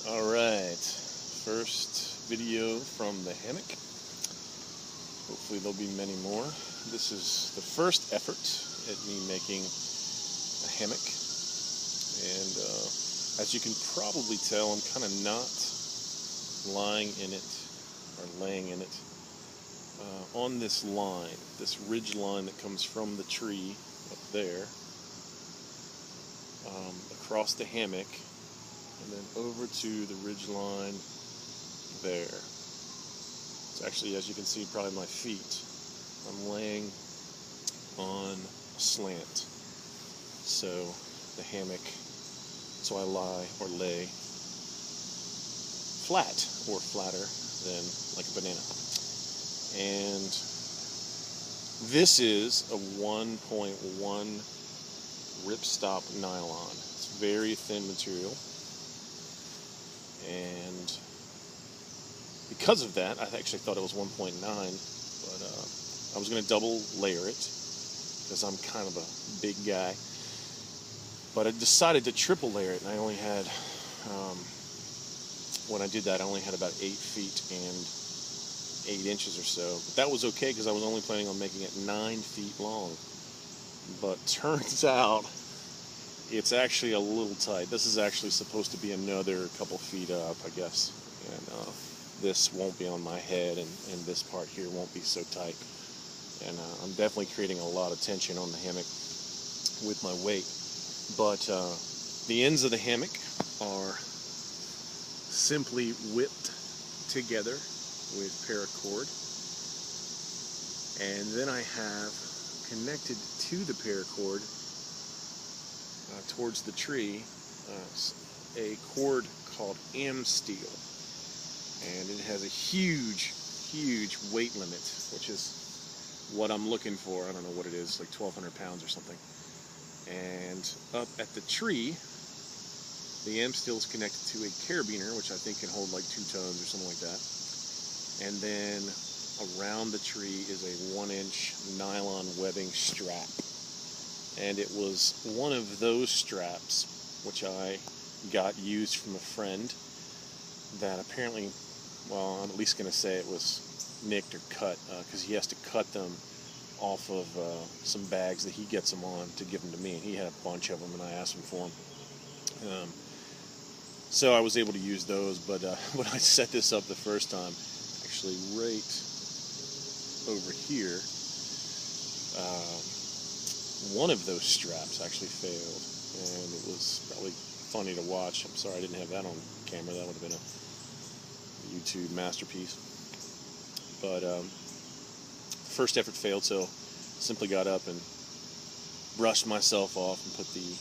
Alright, first video from the hammock. Hopefully there'll be many more. This is the first effort at me making a hammock. And as you can probably tell, I'm kind of not lying in it, or laying in it, on this line, this ridge line that comes from the tree up there, across the hammock, and then over to the ridge line there. It's actually, as you can see, probably my feet. I'm laying on a slant. So the hammock, so I lie or lay flat or flatter than like a banana. And this is a 1.1 Ripstop nylon. It's very thin material. And because of that, I actually thought it was 1.9, but I was going to double layer it because I'm kind of a big guy. But I decided to triple layer it, and I only had, when I did that, I only had about 8 feet and 8 inches or so. But that was okay because I was only planning on making it 9 feet long. But turns out it's actually a little tight. This is actually supposed to be another couple feet up, I guess. And this won't be on my head, and this part here won't be so tight. And I'm definitely creating a lot of tension on the hammock with my weight. But the ends of the hammock are simply whipped together with paracord. And then I have connected to the paracord towards the tree a cord called steel, and it has a huge weight limit, which is what I'm looking for. I don't know what it is, like 1,200 pounds or something. And up at the tree, the steel is connected to a carabiner, which I think can hold like 2 tons or something like that. And then around the tree is a 1-inch nylon webbing strap. And it was one of those straps which I got used from a friend that apparently, well, I'm at least going to say it was nicked or cut, because he has to cut them off of some bags that he gets them on to give them to me, and he had a bunch of them, and I asked him for them. So I was able to use those, but when I set this up the first time, actually right over here, one of those straps actually failed, and it was probably funny to watch. I'm sorry I didn't have that on camera. That would have been a YouTube masterpiece. But first effort failed, so simply got up and brushed myself off and put the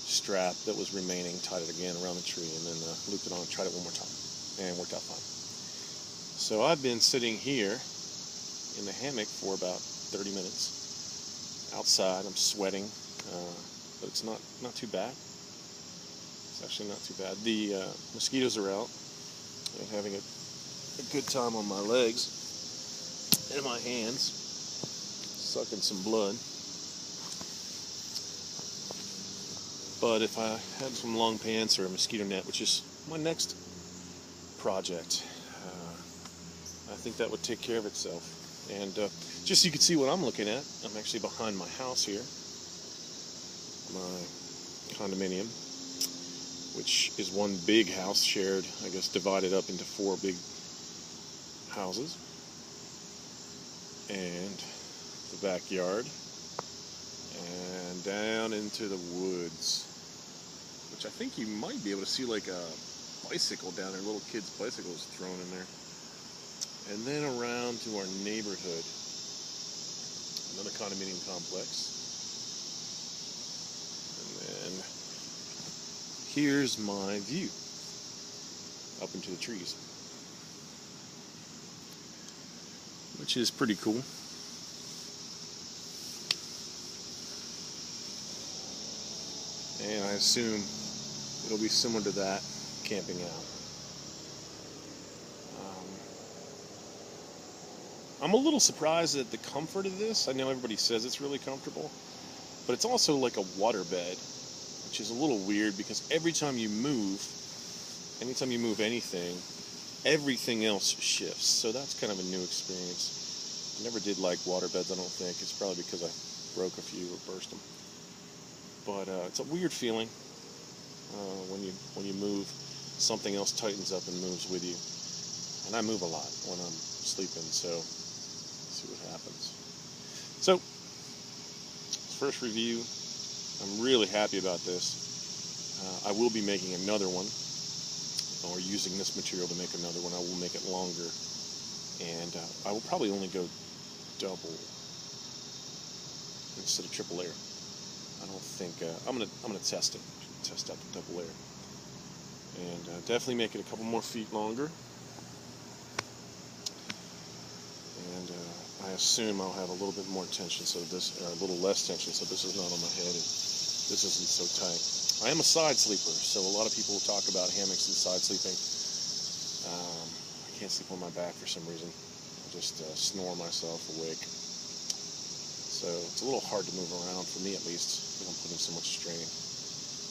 strap that was remaining, tied it again around the tree, and then looped it on and tried it one more time, and it worked out fine. So I've been sitting here in the hammock for about 30 minutes. Outside, I'm sweating, but it's not too bad. It's actually not too bad. The mosquitoes are out. I'm having a good time on my legs and my hands, sucking some blood. But if I had some long pants or a mosquito net, which is my next project, I think that would take care of itself. And just so you can see what I'm looking at, I'm actually behind my house here, my condominium, which is one big house shared, I guess, divided up into 4 big houses, and the backyard, and down into the woods, which I think you might be able to see like a bicycle down there, a little kid's bicycle is thrown in there. And then around to our neighborhood, another condominium complex. And then here's my view up into the trees, which is pretty cool. And I assume it'll be similar to that camping out. I'm a little surprised at the comfort of this. I know everybody says it's really comfortable, but it's also like a waterbed, which is a little weird because every time you move, anytime you move anything, everything else shifts. So that's kind of a new experience. I never did like waterbeds, I don't think. It's probably because I broke a few or burst them. But it's a weird feeling when you move. Something else tightens up and moves with you. And I move a lot when I'm sleeping, so let's see what happens. So, first review. I'm really happy about this. I will be making another one, or using this material to make another one. I will make it longer, and I will probably only go double instead of triple layer. I don't think I'm gonna test it. Test out the double layer, and definitely make it a couple more feet longer. And I assume I'll have a little bit more tension, so this, or a little less tension, so this is not on my head and this isn't so tight. I am a side sleeper, so a lot of people talk about hammocks and side sleeping. I can't sleep on my back for some reason. I just snore myself awake. So it's a little hard to move around, for me at least, because I'm putting so much strain.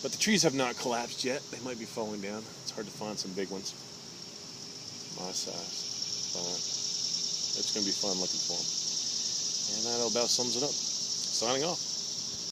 But the trees have not collapsed yet. They might be falling down. It's hard to find some big ones my size. But it's going to be fun looking for them. And that about sums it up. Signing off.